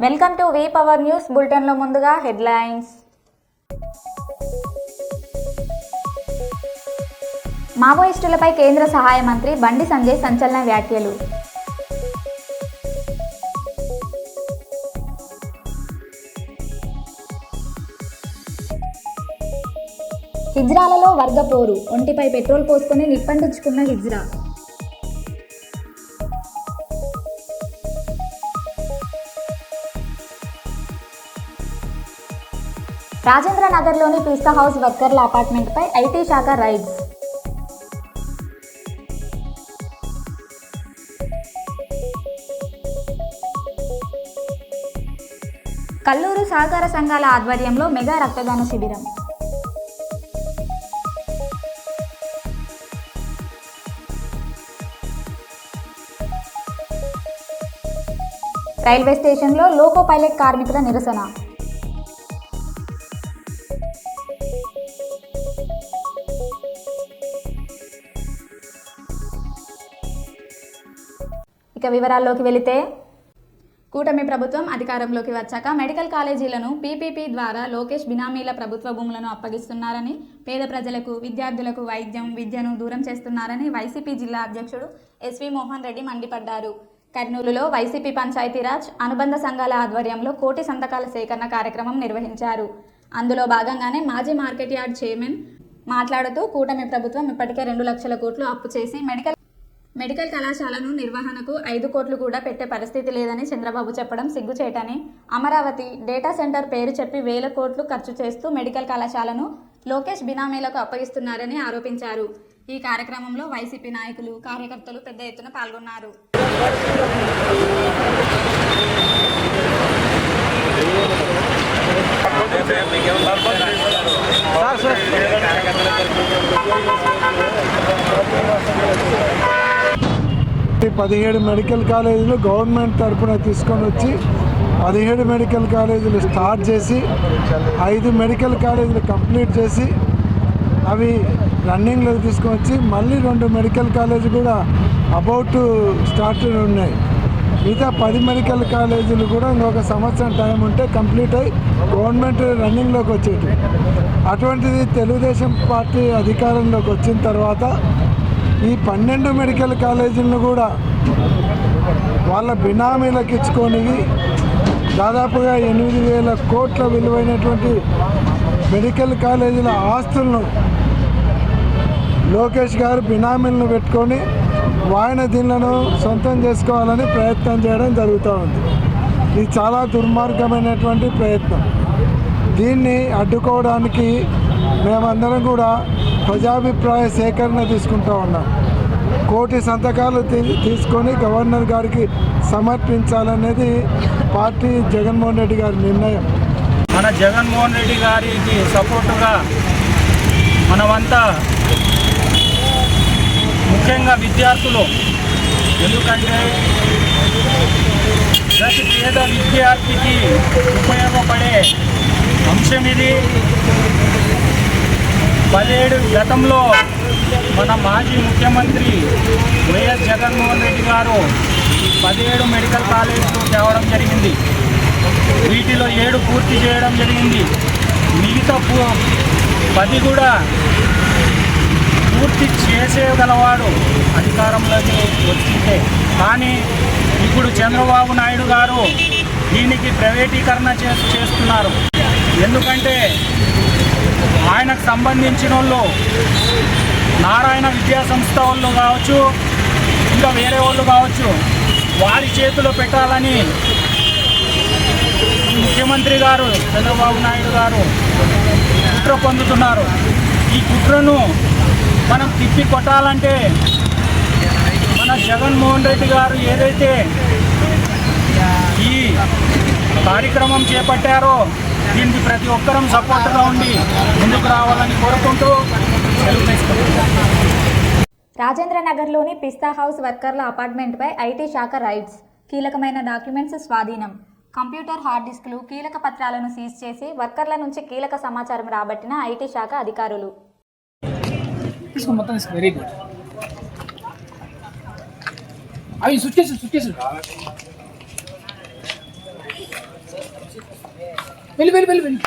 Welcome to V power news బులెటిన్లో ముందుగా headlines. మావోయిస్టులపై కేంద్ర సహాయ మంత్రి బండి సంజయ్ సంచలన వ్యాఖ్యలు. హిజ్రాలలో వర్గ పోరు, ఒంటిపై పెట్రోల్ పోసుకొని నిప్పంటించుకున్న హిజ్రా. రాజేంద్ర నగర్లోని పిస్తా హౌస్ వర్కర్ల అపార్ట్మెంట్పై ఐటీ శాఖ రైడ్స్. కల్లూరు సహకార సంఘాల ఆధ్వర్యంలో మెగా రక్తదాన శిబిరం. రైల్వే స్టేషన్లో లోకో పైలట్ కార్మికుల నిరసన. ఇక వివరాల్లోకి వెళితే, కూటమి ప్రభుత్వం అధికారంలోకి వచ్చాక మెడికల్ కాలేజీలను పీపీపీ ద్వారా లోకేష్ బినామీల ప్రభుత్వ భూములను అప్పగిస్తున్నారని, పేద ప్రజలకు, విద్యార్థులకు విద్యను దూరం చేస్తున్నారని వైసీపీ జిల్లా అధ్యక్షుడు ఎస్వి మోహన్ రెడ్డి మండిపడ్డారు. కర్నూలులో వైసీపీ పంచాయతీరాజ్ అనుబంధ సంఘాల ఆధ్వర్యంలో కోటి సంతకాల సేకరణ కార్యక్రమం నిర్వహించారు. అందులో భాగంగానే మాజీ మార్కెట్ యార్డ్ చైర్మన్ మాట్లాడుతూ, కూటమి ప్రభుత్వం ఇప్పటికే 2 లక్షల కోట్లు అప్పు చేసి మెడికల్ కళాశాలను నిర్వహణకు 5 కోట్లు కూడా పెట్టే పరిస్థితి లేదని చంద్రబాబు చెప్పడం సిగ్గుచేటని, అమరావతి డేటా సెంటర్ పేరు చెప్పి 1000 కోట్లు ఖర్చు చేస్తూ మెడికల్ కళాశాలను లోకేష్ బినామీలకు అప్పగిస్తున్నారని ఆరోపించారు. ఈ కార్యక్రమంలో వైసీపీ నాయకులు, కార్యకర్తలు పెద్ద ఎత్తున పాల్గొన్నారు. పదిహేడు మెడికల్ కాలేజీలు గవర్నమెంట్ తరఫున తీసుకొని వచ్చి 17 మెడికల్ కాలేజీలు స్టార్ట్ చేసి 5 మెడికల్ కాలేజీలు కంప్లీట్ చేసి అవి రన్నింగ్లోకి తీసుకొని వచ్చి మళ్ళీ 2 మెడికల్ కాలేజీ కూడా అబౌట్ స్టార్ట్ ఉన్నాయి. మిగతా 10 మెడికల్ కాలేజీలు కూడా ఇంకొక సంవత్సరం టైం ఉంటే కంప్లీట్ అయ్యి గవర్నమెంట్ రన్నింగ్లోకి వచ్చేది. అటువంటిది తెలుగుదేశం పార్టీ అధికారంలోకి వచ్చిన తర్వాత ఈ 12 మెడికల్ కాలేజీలను కూడా వాళ్ళ బినామీలకు ఇచ్చుకొని దాదాపుగా 8,000 కోట్ల విలువైనటువంటి మెడికల్ కాలేజీల ఆస్తులను లోకేష్ గారు బినామీలను పెట్టుకొని వాయినదీన్లను సొంతం చేసుకోవాలని ప్రయత్నం చేయడం జరుగుతూ ఉంది. ఇది చాలా దుర్మార్గమైనటువంటి ప్రయత్నం. దీన్ని అడ్డుకోవడానికి మేమందరం కూడా ప్రజాభిప్రాయ సేకరణ తీసుకుంటూ ఉన్నాం. 1 కోటి సంతకాలు తీసుకొని గవర్నర్ గారికి సమర్పించాలనేది పార్టీ జగన్మోహన్ రెడ్డి గారి నిర్ణయం. మన జగన్మోహన్ రెడ్డి గారికి సపోర్టుగా మనమంతా, ముఖ్యంగా విద్యార్థులు, ఎందుకంటే ప్రతి పేద విద్యార్థికి ఉపయోగపడే అంశం ఇది. 17 గతంలో మన మాజీ ముఖ్యమంత్రి వైఎస్ జగన్మోహన్ రెడ్డి గారు 17 మెడికల్ కాలేజీలు తేవడం జరిగింది. వీటిలో 7 పూర్తి చేయడం జరిగింది. మిగతా 10 కూడా పూర్తి చేసేయగలవాడు అధికారంలోకి వచ్చింటే. కానీ ఇప్పుడు చంద్రబాబు నాయుడు గారు దీనికి ప్రైవేటీకరణ చేస్తున్నారు. ఎందుకంటే ఆయనకు సంబంధించిన వాళ్ళు నారాయణ విద్యా సంస్థ వాళ్ళు కావచ్చు, ఇంకా వేరే వాళ్ళు కావచ్చు, వారి చేతిలో పెట్టాలని ముఖ్యమంత్రి గారు చంద్రబాబు నాయుడు గారు కుట్ర పొందుతున్నారు. ఈ కుట్రను మనం తిప్పి కొట్టాలంటే మన జగన్మోహన్ రెడ్డి గారు ఏదైతే ఈ కార్యక్రమం చేపట్టారో దీనికి ప్రతి ఒక్కరం సపోర్ట్గా ఉండి ముందుకు రావాలని కోరుకుంటూ సెలవు తీసుకుంటున్నాం. రాజేంద్ర నగర్లోని పిస్తా హౌస్ వర్కర్ల అపార్ట్మెంట్పై ఐటీ శాఖ రైడ్స్. కీలకమైన డాక్యుమెంట్స్ స్వాధీనం. కంప్యూటర్, హార్డ్ డిస్కులు, కీలక పత్రాలను సీజ్ చేసి వర్కర్ల నుంచి కీలక సమాచారం రాబట్టిన ఐటీ శాఖ అధికారులు. Very good. అవి సుట్కేసు వెళ్ళి వెళ్ళి వెళ్ళి వెళ్ళి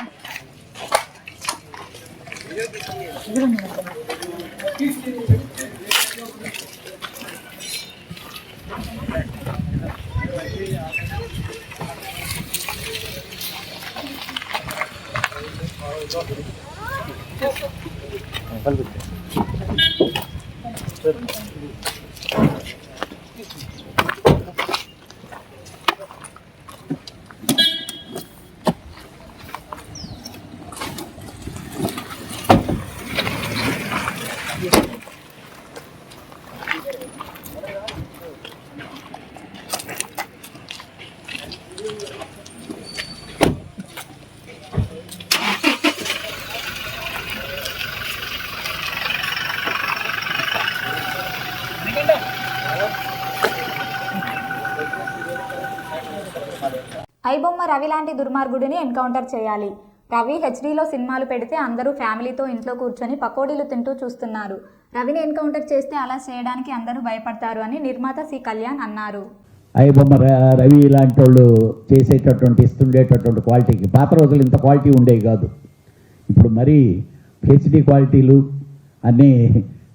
ఐబొమ్మ రవి లాంటి దుర్మార్గుడిని ఎన్కౌంటర్ చేయాలి. రవి హెచ్డీలో సినిమాలు పెడితే అందరూ ఫ్యామిలీతో ఇంట్లో కూర్చొని పకోడీలు తింటూ చూస్తున్నారు. రవిని ఎన్కౌంటర్ చేస్తే అలా చేయడానికి అందరూ భయపడతారు అని నిర్మాత సి కళ్యాణ్ అన్నారు. ఐబొమ్మ రవి ఇలాంటి వాళ్ళు చేసేటటువంటి ఇస్తుండేటటువంటి క్వాలిటీకి పాత రోజులు ఇంత క్వాలిటీ ఉండేవి కాదు. ఇప్పుడు మరీ హెచ్డి క్వాలిటీలు అన్నీ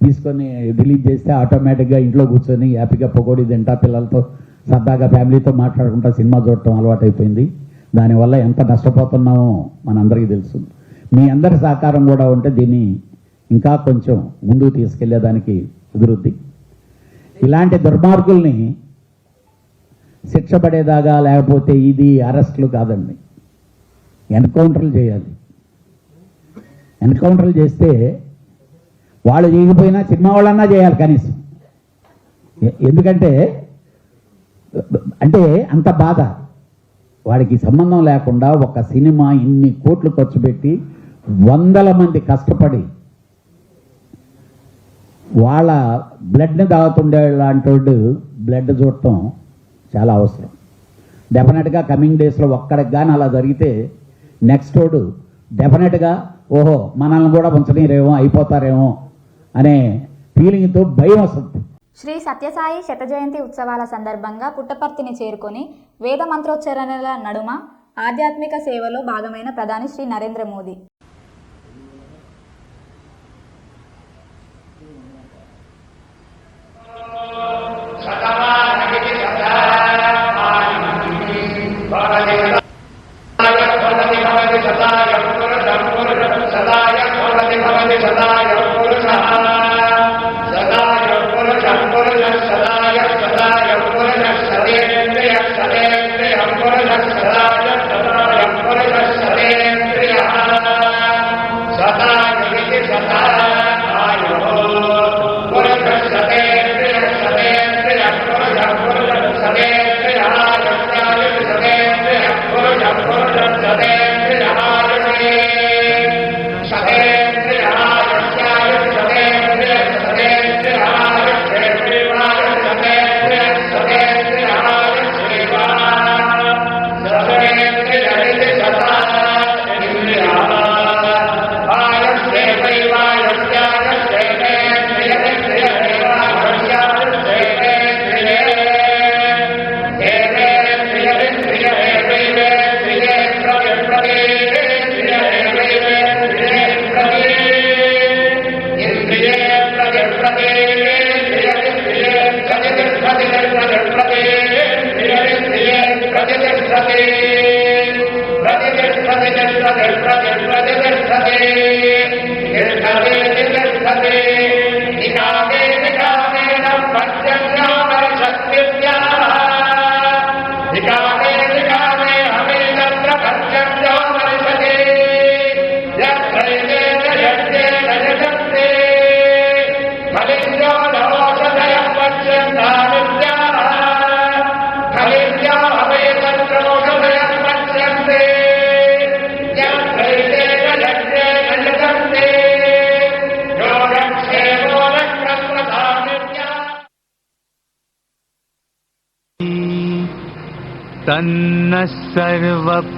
తీసుకొని రిలీజ్ చేస్తే ఆటోమేటిక్గా ఇంట్లో కూర్చొని హ్యాపీగా పకోడీ తింటా పిల్లలతో సరదాగా ఫ్యామిలీతో మాట్లాడుకుంటా సినిమా చూడటం అలవాటైపోయింది. దానివల్ల ఎంత నష్టపోతున్నామో మనందరికీ తెలుసు. మీ అందరి సహకారం కూడా ఉంటే దీన్ని ఇంకా కొంచెం ముందుకు తీసుకెళ్లేదానికి కుదురుద్ది. ఇలాంటి దుర్మార్గుల్ని శిక్ష పడేదాకా లేకపోతే ఇది అరెస్టులు కాదండి, ఎన్కౌంటర్లు చేయాలి. ఎన్కౌంటర్లు చేస్తే వాళ్ళు చేయకపోయినా సినిమా వాళ్ళన్నా చేయాలి కనీసం. ఎందుకంటే అంటే అంత బాధ వాడికి సంబంధం లేకుండా ఒక సినిమా ఇన్ని కోట్లు ఖర్చు పెట్టి వందల మంది కష్టపడి వాళ్ళ బ్లడ్ని తాగుతుండే లాంటి బ్లడ్ చూడటం చాలా అవసరం. డెఫినెట్గా కమింగ్ డేస్లో ఒక్కడికి కానీ అలా జరిగితే నెక్స్ట్ వాడు డెఫినెట్గా ఓహో మనల్ని కూడా ఉంచనీరేమో అయిపోతారేమో అనే ఫీలింగ్తో భయం వస్తుంది. శ్రీ సత్యసాయి శత జయంతి ఉత్సవాల సందర్భంగా పుట్టపర్తిని చేరుకొని వేద మంత్రోచ్చరణల నడుమ ఆధ్యాత్మిక సేవలో భాగమైన ప్రధాని శ్రీ నరేంద్ర మోదీ तन्नः सर्वप्रचोदयात्।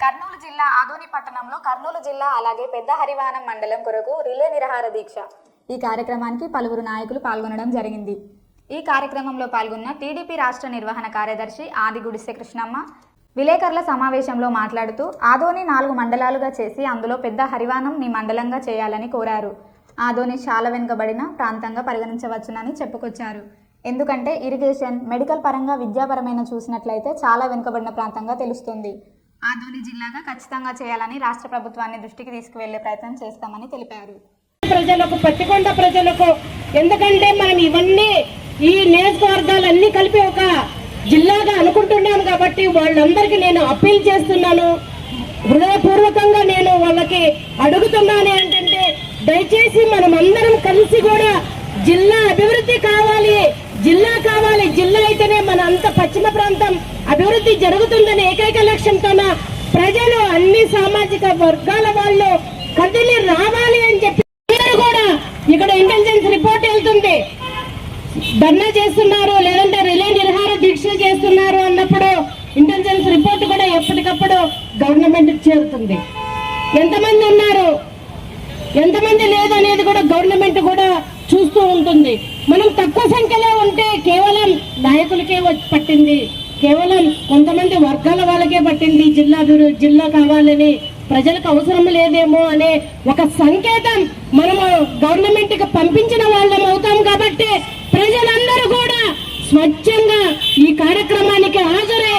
కర్నూలు జిల్లా ఆదోని పట్టణంలో కర్నూలు జిల్లా అలాగే పెద్ద హరివానం మండలం కొరకు రిలే నిరాహార దీక్ష. ఈ కార్యక్రమానికి పలువురు నాయకులు పాల్గొనడం జరిగింది. ఈ కార్యక్రమంలో పాల్గొన్న టీడీపీ రాష్ట్ర నిర్వహణ కార్యదర్శి ఆది గుడిసె కృష్ణమ్మ విలేకరుల సమావేశంలో మాట్లాడుతూ ఆదోని 4 మండలాలుగా చేసి అందులో పెద్ద హరివానం మీ మండలంగా చేయాలని కోరారు. ఆదోని చాలా వెనుకబడిన ప్రాంతంగా పరిగణించవచ్చునని చెప్పుకొచ్చారు. ఎందుకంటే ఇరిగేషన్, మెడికల్ పరంగా, విద్యాపరమైన చూసినట్లయితే చాలా వెనుకబడిన ప్రాంతంగా తెలుస్తుంది. ఆదోని జిల్లాగా ఖచ్చితంగా చేయాలని రాష్ట్ర ప్రభుత్వాన్ని దృష్టికి తీసుకువెళ్లే ప్రయత్నం చేస్తామని తెలిపారు. ప్రజలకు, పత్తికొండ ప్రజలకు, ఎందుకంటే మనం ఇవన్నీ ఈ నియోజకవర్గాలన్నీ కలిపి ఒక జిల్లాగా అనుకుంటున్నాను కాబట్టి వాళ్ళందరికీ నేను అప్పీల్ చేస్తున్నాను. హృదయపూర్వకంగా నేను వాళ్ళకి అడుగుతున్నాను ఏంటంటే దయచేసి మనం అందరం కలిసి కూడా జిల్లా అభివృద్ధి కావాలి, జిల్లా కావాలి, జిల్లా అయితేనే మన అంత పశ్చిమ ప్రాంతం అభివృద్ధి జరుగుతుందని ఏకైక లక్ష్యంతోన ప్రజలు, అన్ని సామాజిక వర్గాల వాళ్ళు కదిలి రావాలి అని చెప్పి కూడా ఇక్కడ ఇంటెలిజెన్స్ రిపోర్ట్ వెళ్తుంది. ధర్నా చేస్తున్నారు లేదంటే రిలే నిరాహార దీక్ష చేస్తున్నారు అన్నప్పుడు ఇంటెలిజెన్స్ రిపోర్ట్ కూడా ఎప్పటికప్పుడు గవర్నమెంట్ చేరుతుంది. ఎంతమంది ఉన్నారు, ఎంతమంది లేదు అనేది కూడా గవర్నమెంట్ కూడా చూస్తూ ఉంటుంది. మనం తక్కువ సంఖ్యలో ఉంటే కేవలం నాయకులకే పట్టింది, కేవలం కొంతమంది వర్గాల వాళ్ళకే పట్టింది. జిల్లా కావాలని ప్రజలకు అవసరం లేదేమో అనే ఒక సంకేతం మనము గవర్నమెంట్ కి పంపించిన వాళ్ళం అవుతాం. కాబట్టి ప్రజలందరూ కూడా స్వచ్ఛంగా ఈ కార్యక్రమానికి హాజరై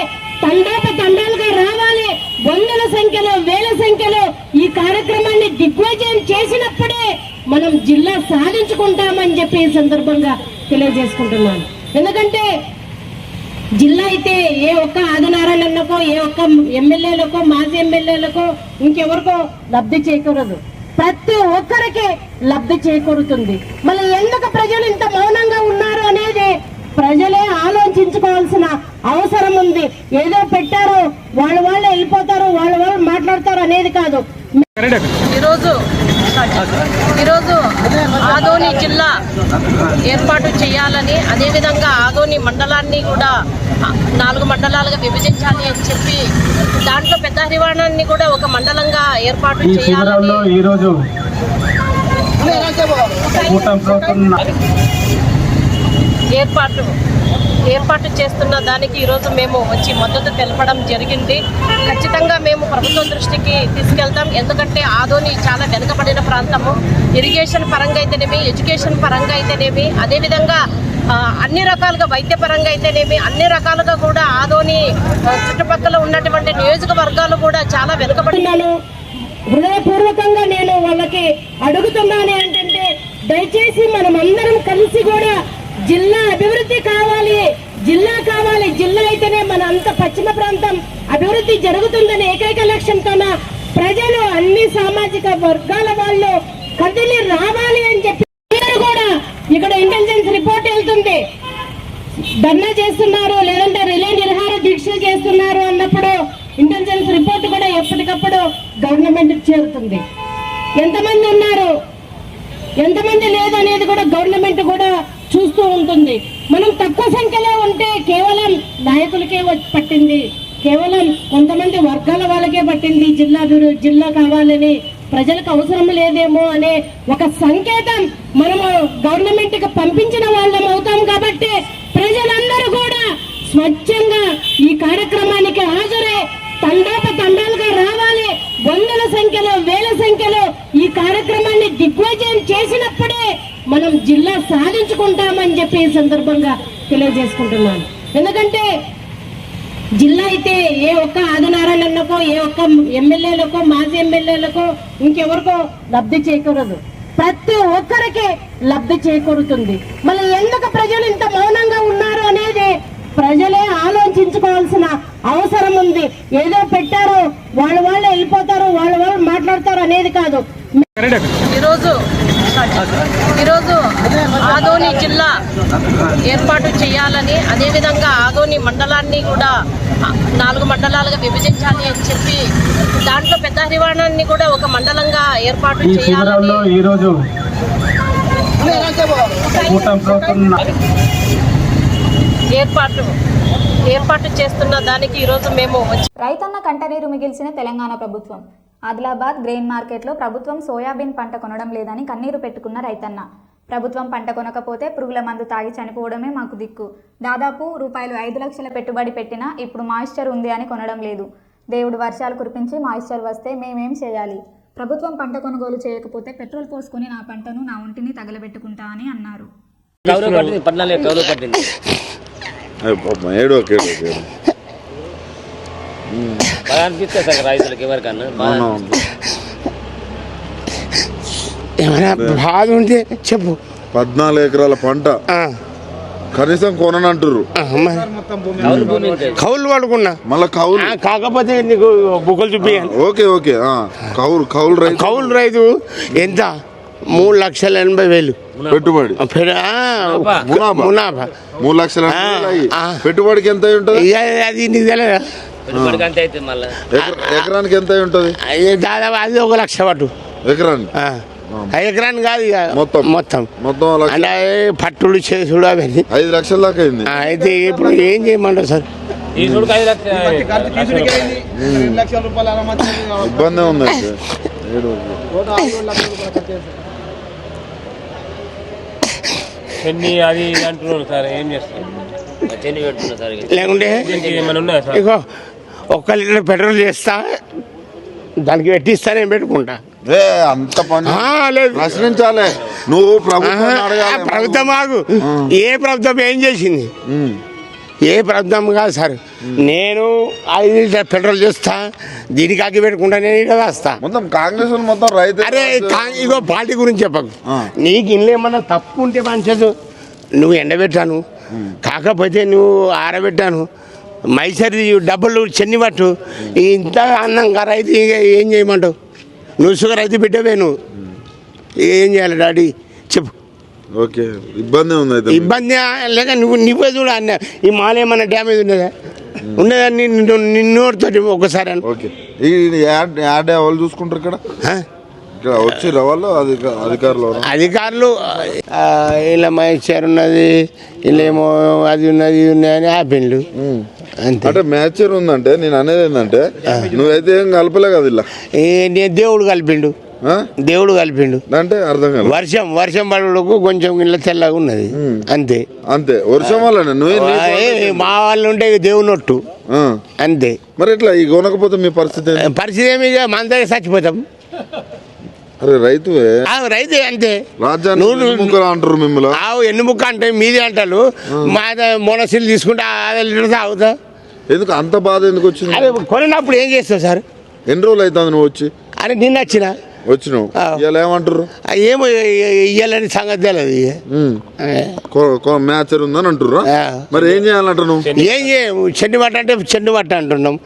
తండాలుగా రావాలి. వందల సంఖ్యలో, వేల సంఖ్యలో ఈ కార్యక్రమాన్ని దిగ్విజయం చేసినప్పుడే మనం జిల్లా సాధించుకుంటామని చెప్పి ఈ సందర్భంగా తెలియజేసుకుంటున్నాను. ఎందుకంటే జిల్లా అయితే ఏ ఒక్క ఆదినారాయణకో, ఏ ఒక్క ఎమ్మెల్యేలకో, మాజీ ఎమ్మెల్యేలకో, ఇంకెవరికో లబ్ధి చేకూరదు. ప్రతి ఒక్కరికి లబ్ధి చేకూరుతుంది. మళ్ళీ ఎందుకు ప్రజలు ఇంత మౌనంగా ఉన్నారు అనేది ప్రజలే ఆలోచించుకోవాల్సిన అవసరం ఉంది. ఏదో పెట్టారు, వాళ్ళు వెళ్ళిపోతారు, వాళ్ళు మాట్లాడతారు అనేది కాదు. ఈరోజు ఆదోని జిల్లా ఏర్పాటు చేయాలని, అదేవిధంగా ఆదోని మండలాన్ని కూడా 4 మండలాలుగా విభజించాలి అని చెప్పి దాంట్లో పెద్ద హరివాణాన్ని కూడా ఒక మండలంగా ఏర్పాటు చేయాలని ఈరోజు ఏర్పాటు చేస్తున్న దానికి ఈరోజు మేము వచ్చి మద్దతు తెలపడం జరిగింది. ఖచ్చితంగా మేము ప్రభుత్వం దృష్టికి తీసుకెళ్తాం. ఎందుకంటే ఆదోని చాలా వెనుకబడిన ప్రాంతము. ఇరిగేషన్ పరంగా అయితేనేమి, ఎడ్యుకేషన్ పరంగా అయితేనేమి, అదేవిధంగా అన్ని రకాలుగా వైద్యపరంగా అయితేనేమి, అన్ని రకాలుగా కూడా ఆదోని చుట్టుపక్కల ఉన్నటువంటి నియోజకవర్గాలు కూడా చాలా వెనుకబడినాను. హృదయపూర్వకంగా నేను వాళ్ళకి అడుగుతున్నాను ఏంటంటే దయచేసి మనం అందరం కలిసి కూడా జిల్లా అభివృద్ధి కావాలి, జిల్లా కావాలి, జిల్లా అయితేనే మన అంత పశ్చిమ ప్రాంతం అభివృద్ధి జరుగుతుందని ఏకైక లక్ష్యంతో ప్రజలు అన్ని సామాజిక వర్గాల వాళ్ళు కదిలి రావాలి అని చెప్పి మీరు కూడా ఇక్కడ ఇంటెలిజెన్స్ రిపోర్ట్ వెళ్తుంది, ధర్నా చేస్తున్నారు లేదంటే రిలే నిర్హార దీక్షలు చేస్తున్నారు అన్నప్పుడు ఇంటెలిజెన్స్ రిపోర్ట్ కూడా ఎప్పటికప్పుడు గవర్నమెంట్ చేరుతుంది. ఎంతమంది ఉన్నారు, ఎంతమంది లేదు అనేది కూడా గవర్నమెంట్ కూడా చూస్తూ ఉంటుంది. మనం తక్కువ సంఖ్యలో ఉంటే కేవలం నాయకులకే పట్టింది, కేవలం కొంతమంది వర్గాల వాళ్ళకే పట్టింది జిల్లా కావాలని, ప్రజలకు అవసరం లేదేమో అనే ఒక సంకేతం మనము గవర్నమెంట్ కి పంపించిన వాళ్ళం అవుతాం. కాబట్టి ప్రజలందరూ కూడా స్వచ్ఛంగా ఈ కార్యక్రమానికి హాజరై తండాలుగా రావాలి. వందల సంఖ్యలో వేల సంఖ్యలో ఈ కార్యక్రమాన్ని దిగ్విజయం చేసినప్పుడే మనం జిల్లా సాధించుకుంటామని చెప్పి ఈ సందర్భంగా తెలియజేసుకుంటున్నాను. ఎందుకంటే జిల్లా అయితే ఏ ఒక్క ఆదినారాయణకో ఏ ఒక్క ఎమ్మెల్యేలకో మాజీ ఎమ్మెల్యేలకో ఇంకెవరికో లబ్ధి చేకూరదు, ప్రతి ఒక్కరికి లబ్ధి చేకూరుతుంది. మళ్ళీ ఎందుకు ప్రజలు ఇంత మౌనంగా ఉన్నారు అనేది ప్రజలే ఆలోచించుకోవాల్సిన అవసరం ఉంది. ఏదో పెట్టారో వాళ్ళు వెళ్ళిపోతారు, వాళ్ళు మాట్లాడతారు అనేది కాదు. ఈరోజు ఆదోని జిల్లా ఏర్పాటు చేయాలని, అదేవిధంగా ఆదోని మండలాన్ని కూడా 4 మండలాలుగా విభజించాలి అని చెప్పి దాంట్లో పెద్ద హరివాణాన్ని కూడా ఒక మండలంగా ఏర్పాటు చేయాలని ఈరోజు ఏర్పాటు చేస్తున్న దానికి ఈరోజు మేము రైతన్న కంటనీరు మిగిల్చిన తెలంగాణ ప్రభుత్వం. ఆదిలాబాద్ గ్రెయిన్ మార్కెట్లో ప్రభుత్వం సోయాబీన్ పంట కొనడం లేదని కన్నీరు పెట్టుకున్న రైతన్న. ప్రభుత్వం పంట కొనకపోతే పురుగుల మందు తాగి చనిపోవడమే మాకు దిక్కు. దాదాపు ₹5 లక్షల పెట్టుబడి పెట్టినా ఇప్పుడు మాయిశ్చర్ ఉంది అని కొనడం లేదు. దేవుడు వర్షాలు కురిపించి మాయిశ్చర్ వస్తే మేమేం చేయాలి? ప్రభుత్వం పంట కొనుగోలు చేయకపోతే పెట్రోల్ పోసుకొని నా పంటను నా ఒంటిని తగలబెట్టుకుంటా అని అన్నారు. బాధ ఉంటే చెప్పు. 14 ఎకరాల పంట కనీసం కొననంటారు, కౌలు పడుకున్నా మళ్ళీ కౌలు కాకపోతే నీకు బుక్కలు చూపించాలి. ఓకే ఓకే కౌలు రైతు ఎంత 3,80,000 పెట్టుబడి, మునాఫా 3 లక్షల పెట్టుబడికి ఎంత ఉంటుంది? అది నీకు తెలియదా? ఎకరానికి ఎంత ఉంటుంది? దాదాపు అది 1 లక్ష పట్టు ఎకరానికి. ఎకరాన్ని కాదు ఇక మొత్తం అంటే పట్టుడు చేసుడు అవన్నీ 5 లక్షల దాకా అయింది. అయితే ఇప్పుడు ఏం చేయమంటారు సార్? ఇబ్బంది ఉంది. అది అంటున్నారు సార్, ఏం చేస్తారు? లేకుంటే ఇగో 1 లీటర్ పెట్రోల్ చేస్తా, దానికి పెట్టిస్తా, నేను పెట్టుకుంటా. అంత పని లేదు, ప్రశ్నించాలి నువ్వు. ప్రభుత్వం ఆగు, ఏ ప్రభుత్వం ఏం చేసింది? ఏ ప్రభుత్వం కాదు సార్. నేను 5 లీటర్ పెట్రోల్ చేస్తా, దీనికి అగ్గి పెట్టుకుంటా, నేను ఇక్కడ వస్తా. మొత్తం కాంగ్రెస్ మొత్తం రైతు. అరే ఇగో పార్టీ గురించి చెప్పకు. నీకు ఇంట్లో ఏమన్నా తప్పు ఉంటే మంచిది. నువ్వు ఎండబెట్టాను, కాకపోతే నువ్వు ఆరబెట్టాను, మైసరి డబ్బులు చెన్ని పట్టు, ఇంత అన్నంగా రైతు ఏం చేయమంటావు? నువ్వు షుగర్ రైతు బిడ్డవే, నువ్వు ఏం చేయాలి డాడీ చెప్పు. ఓకే, ఇబ్బంది ఉంది. ఇబ్బంది లేక నువ్వే చూడ అన్న ఈ మాల ఏమన్నా డ్యామేజ్ ఉన్నదా? ఉన్నదా? నిన్నోడితో ఒకసారి యాడ్ వాళ్ళు చూసుకుంటారు ఇక్కడ వచ్చి వాళ్ళు అధికారులు ఇలా మైచర్ ఉన్నది, ఇలా ఏమో అది ఉన్నది ఇది ఉన్నది అని ఆపిండు అంతే. అంటే మ్యాచర్ ఉందంటే నేను అనేది ఏంటంటే నువ్వైతే ఏం కలపలే కదా ఇలా. దేవుడు కలిపిండు, దేవుడు కలిపిండు అంటే అర్థం కాదు. వర్షం పడుకు కొంచెం ఇలా తెల్లగా ఉన్నది అంతే. అంతే వర్షం వల్ల మా వాళ్ళు ఉంటే దేవుని ఒట్టు అంతే. మరి ఎట్లా ఈ కొనకపోతే మీ పరిస్థితి ఏమి మన దగ్గర చచ్చిపోతాం. అరే రైతువే అంతే. రాజ్యాన్ని అంటారు మిమ్మల్ని. ఎన్ని ముక్క అంటే మీది అంటారు. మా మొనసీలు తీసుకుంటే 5 లీటర్స్ అవుతా. ఎందుకు అంత బాధ ఎందుకు వచ్చింది? అదే కొనినప్పుడు ఏం చేస్తావు సార్? ఎన్ని రోజులు అవుతుంది నువ్వు వచ్చి? అరే నిన్న వచ్చిన వచ్చినావు ఇవాళ ఏమంటారు? ఏమో ఇయ్యాలని సంగతి తెలియదు ఇక. మ్యాచర్ ఉందని అంటుర్రా? మరి ఏం చేయాలంటారు నువ్వు? ఏం చేయము, చెండు బట్ట అంటే చెండు బట్ట అంటున్నాం,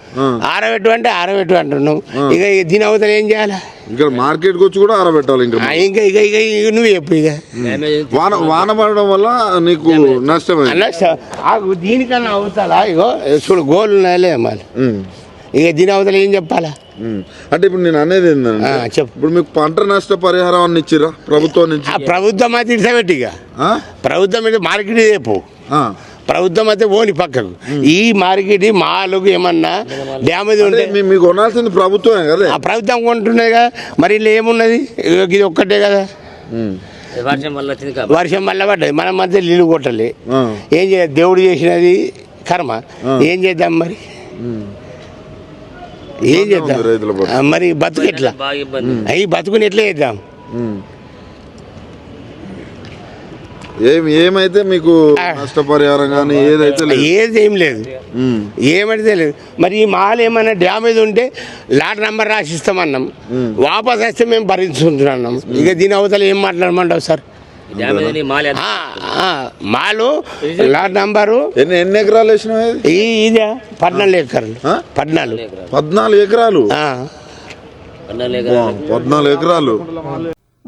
ఆరబెట్టు అంటే ఆరబెట్టు అంటున్నాం. ఇక దీని అవతల ఏం చేయాలి? ఇక్కడ మార్కెట్కి వచ్చి కూడా ఆరబెట్టాలి. ఇంకా ఇక ఇక ఇక నువ్వు చెప్పు. ఇక వాన పడడం వల్ల నీకు నష్టమే. దీనికన్నా అవుతాలా? ఇగో చూడు గోలు ఉన్నాయలే మరి. ఇక దీని అవతల ఏం చెప్పాలా? అంటే ఇప్పుడు నేను అనేది ఏంటంటే చెప్పు. ఇప్పుడు మీకు పంట నష్ట పరిహారం అన్ని ఇచ్చిరా ప్రభుత్వం నుంచి? ప్రభుత్వం అయితే ఇడిసబెట్టి ఇక ప్రభుత్వం అయితే మార్కెట్ చెప్పు. ప్రభుత్వం అయితే ఓని పక్కకు ఈ మార్కెట్ మాలకు ఏమన్నా డ్యామేజ్ ఉంటే మీకు కొనాల్సింది ప్రభుత్వమే కదా. ఆ ప్రభుత్వం కొంటున్నది కదా, మరి ఇలా ఏమున్నది? ఇది ఒక్కటే కదా. వర్షం వల్ల పడ్డది, మనం మధ్య నీళ్ళు కొట్టాలి. ఏం చేయాలి? దేవుడు చేసినది కర్మ, ఏం చేద్దాం మరి? ఏం చేద్దాం మరి? బతుకు ఎట్లా? అవి బతుకుని ఎట్లా చేద్దాం? ఏమైతే మీకు నష్టపరిహారం కానీ ఏదైతే ఏది ఏం లేదు, ఏమైతే లేదు. మరి ఈ మాల్ ఏమైనా డ్యామేజ్ ఉంటే లాట్ నంబర్ రాసిస్తామన్నాం, వాపస్ వస్తే మేము భరించుకుంటున్నాం. ఇక దీని అవతల ఏం మాట్లాడమంటావు సార్? మాలు లాట్ నంబరు ఎన్ని ఎకరాలు వేసినావు? ఇదే 14 ఎకరాలు. 14 ఎకరాలు. 14 ఎకరాలు.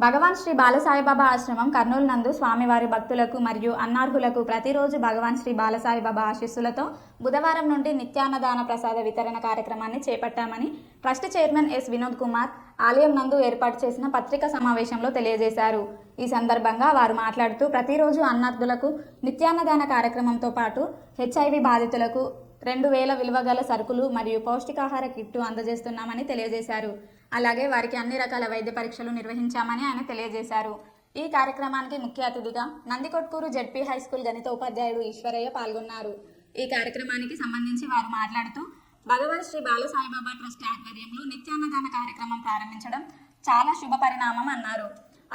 భగవాన్ శ్రీ బాలసాయిబాబా ఆశ్రమం కర్నూలు నందు స్వామివారి భక్తులకు మరియు అన్నార్హులకు ప్రతిరోజు భగవాన్ శ్రీ బాలసాయిబాబా ఆశీస్సులతో బుధవారం నుండి నిత్యాన్నదాన ప్రసాద వితరణ కార్యక్రమాన్ని చేపట్టామని trust chairman S Vinod Kumar ఆలయం నందు ఏర్పాటు చేసిన పత్రికా సమావేశంలో తెలియజేశారు. ఈ సందర్భంగా వారు మాట్లాడుతూ ప్రతిరోజు అన్నార్థులకు నిత్యాన్నదాన కార్యక్రమంతో పాటు HIV బాధితులకు 2000 విలువ గల సరుకులు మరియు పౌష్టికాహార కిట్టు అందజేస్తున్నామని తెలియజేశారు. అలాగే వారికి అన్ని రకాల వైద్య పరీక్షలు నిర్వహించామని ఆయన తెలియజేశారు. ఈ కార్యక్రమానికి ముఖ్య అతిథిగా నందికొట్కూరు జెడ్పీ హై స్కూల్ గణిత ఉపాధ్యాయుడు ఈశ్వరయ్య పాల్గొన్నారు. ఈ కార్యక్రమానికి సంబంధించి వారు మాట్లాడుతూ భగవాన్ శ్రీ బాలసాయిబాబా ట్రస్ట్ ఆధ్వర్యంలో నిత్యాన్నదాన కార్యక్రమం ప్రారంభించడం చాలా శుభ పరిణామం అన్నారు.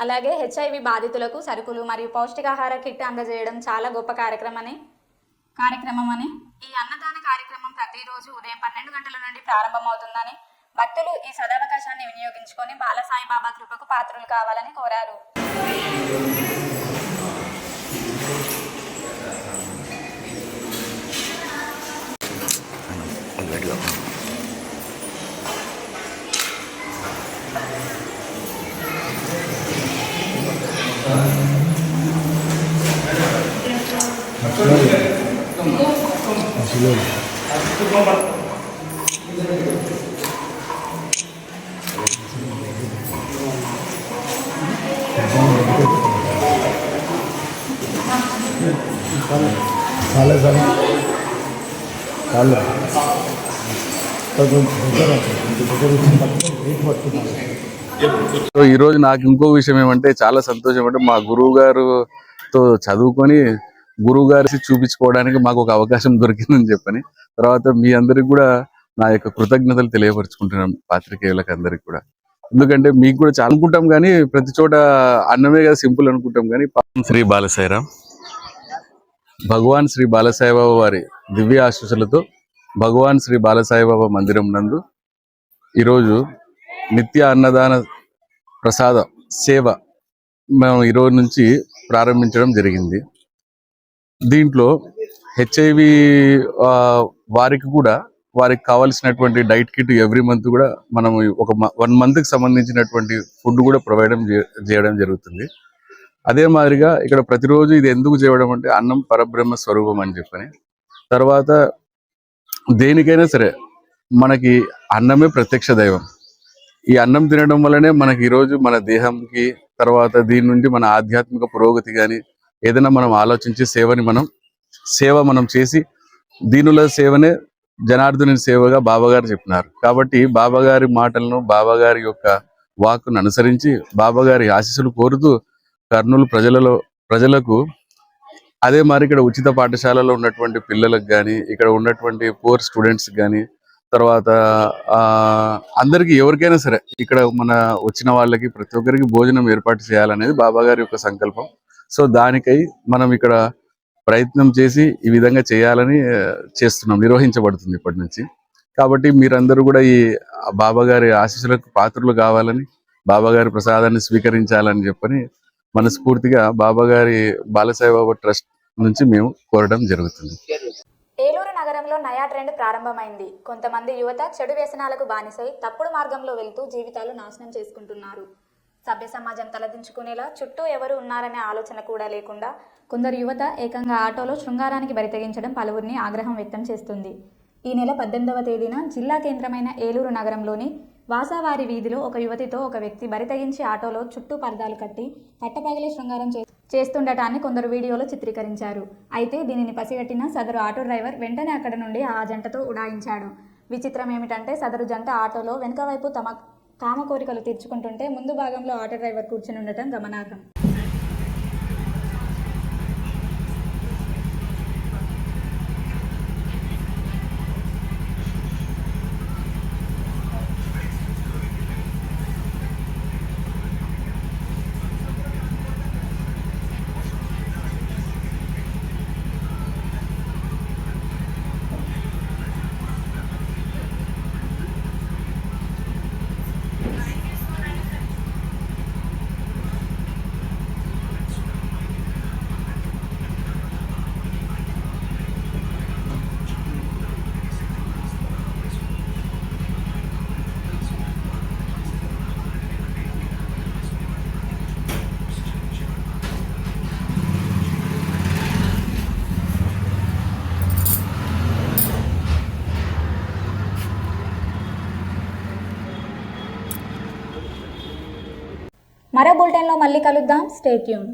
అలాగే HIV బాధితులకు సరుకులు మరియు పౌష్టికాహార కిట్ అందజేయడం చాలా గొప్ప కార్యక్రమం అని ఈ అన్నదాన కార్యక్రమం ప్రతిరోజు ఉదయం 12 గంటల నుండి ప్రారంభమవుతుందని, భక్తులు ఈ సదవకాశాన్ని వినియోగించుకొని బాలసాయిబాబా కృపకు పాత్రులు కావాలని కోరారు. సో ఈరోజు నాకు ఇంకో విషయం ఏమంటే చాలా సంతోషం. అంటే మా గురువు గారుతో చదువుకొని గురువు గారి చూపించుకోవడానికి మాకు ఒక అవకాశం దొరికిందని చెప్పని, తర్వాత మీ అందరికి కూడా నా యొక్క కృతజ్ఞతలు తెలియపరుచుకుంటున్నాం, పాత్రికేయులకు అందరికి కూడా. ఎందుకంటే మీకు కూడా చాలా అనుకుంటాం కానీ ప్రతి చోట అన్నమే కదా సింపుల్ అనుకుంటాం కానీ. శ్రీ బాలసాయిరాం భగవాన్ శ్రీ బాలసాయిబాబా వారి దివ్య ఆశీస్సులతో భగవాన్ శ్రీ బాలసాయిబాబా మందిరం నందు ఈరోజు నిత్య అన్నదాన ప్రసాద సేవ మేము ఈరోజు నుంచి ప్రారంభించడం జరిగింది. దీంట్లో HIV వారికి కూడా వారికి కావాల్సినటువంటి డైట్ కిట్ ఎవ్రీ మంత్ కూడా మనం ఒక 1 మంత్కి సంబంధించినటువంటి ఫుడ్ కూడా ప్రొవైడ్ చేయడం జరుగుతుంది. అదే మాదిరిగా ఇక్కడ ప్రతిరోజు ఇది ఎందుకు చేయడం అంటే అన్నం పరబ్రహ్మ స్వరూపం అని చెప్పని, తర్వాత దేనికైనా సరే మనకి అన్నమే ప్రత్యక్ష దైవం. ఈ అన్నం తినడం వల్లనే మనకి ఈరోజు మన దేహంకి, తర్వాత దీని నుండి మన ఆధ్యాత్మిక పురోగతి కానీ ఏదైనా మనం ఆలోచించి సేవ మనం చేసి దీనుల సేవనే జనార్దుని సేవగా బాబాగారు చెప్పినారు. కాబట్టి బాబాగారి మాటలను, బాబాగారి యొక్క వాక్కును అనుసరించి బాబాగారి ఆశీస్సులు కోరుతూ కర్నూలు ప్రజలకు అదే మరి ఇక్కడ ఉచిత పాఠశాలలో ఉన్నటువంటి పిల్లలకు కానీ, ఇక్కడ ఉన్నటువంటి పూర్ స్టూడెంట్స్ కానీ, తర్వాత అందరికీ ఎవరికైనా సరే ఇక్కడ మన వచ్చిన వాళ్ళకి ప్రతి ఒక్కరికి భోజనం ఏర్పాటు చేయాలనేది బాబాగారి యొక్క సంకల్పం. సో దానికై మనం ఇక్కడ ప్రయత్నం చేసి ఈ విధంగా చేయాలని చేస్తున్నాం, నిర్వహించబడుతుంది ఇప్పటి నుంచి. కాబట్టి మీరందరూ కూడా ఈ బాబాగారి ఆశీస్సులకు పాత్రలు కావాలని బాబాగారి ప్రసాదాన్ని స్వీకరించాలని చెప్పని మనస్ఫూర్తిగా బాబాగారి బాలసాయిబాబా ట్రస్ట్ నుంచి మేము కోరడం జరుగుతుంది. ఏలూరు నగరంలో నయా ట్రెండ్ ప్రారంభమైంది. కొంతమంది యువత చెడు వ్యసనాలకు బానిసై తప్పుడు మార్గంలో వెళ్తూ జీవితాలు నాశనం చేసుకుంటున్నారు. సభ్య సమాజం తలదించుకునేలా చుట్టూ ఎవరు ఉన్నారనే ఆలోచన కూడా లేకుండా కొందరు యువత ఏకంగా ఆటోలో శృంగారానికి బరితెగించడం పలువురిని ఆగ్రహం వ్యక్తం చేస్తుంది. ఈ నెల 18వ తేదీన జిల్లా కేంద్రమైన ఏలూరు నగరంలోని వాసావారి వీధిలో ఒక యువతితో ఒక వ్యక్తి బరితెగించి ఆటోలో చుట్టూ పరదాలు కట్టి పట్టపగలి శృంగారం చేస్తుండటాన్ని కొందరు వీడియోలో చిత్రీకరించారు. అయితే దీనిని పసిగట్టిన సదరు ఆటో డ్రైవర్ వెంటనే అక్కడ నుండి ఆ జంటతో ఉడాయించాడు. విచిత్రం ఏమిటంటే సదరు జంట ఆటోలో వెనుక వైపు తమ కామ కోరికలు తీర్చుకుంటుంటే ముందు భాగంలో ఆటో డ్రైవర్ కూర్చుని ఉండటం గమనార్హం. మరో బులెటిన్లో మళ్ళీ కలుద్దాం. Stay tune.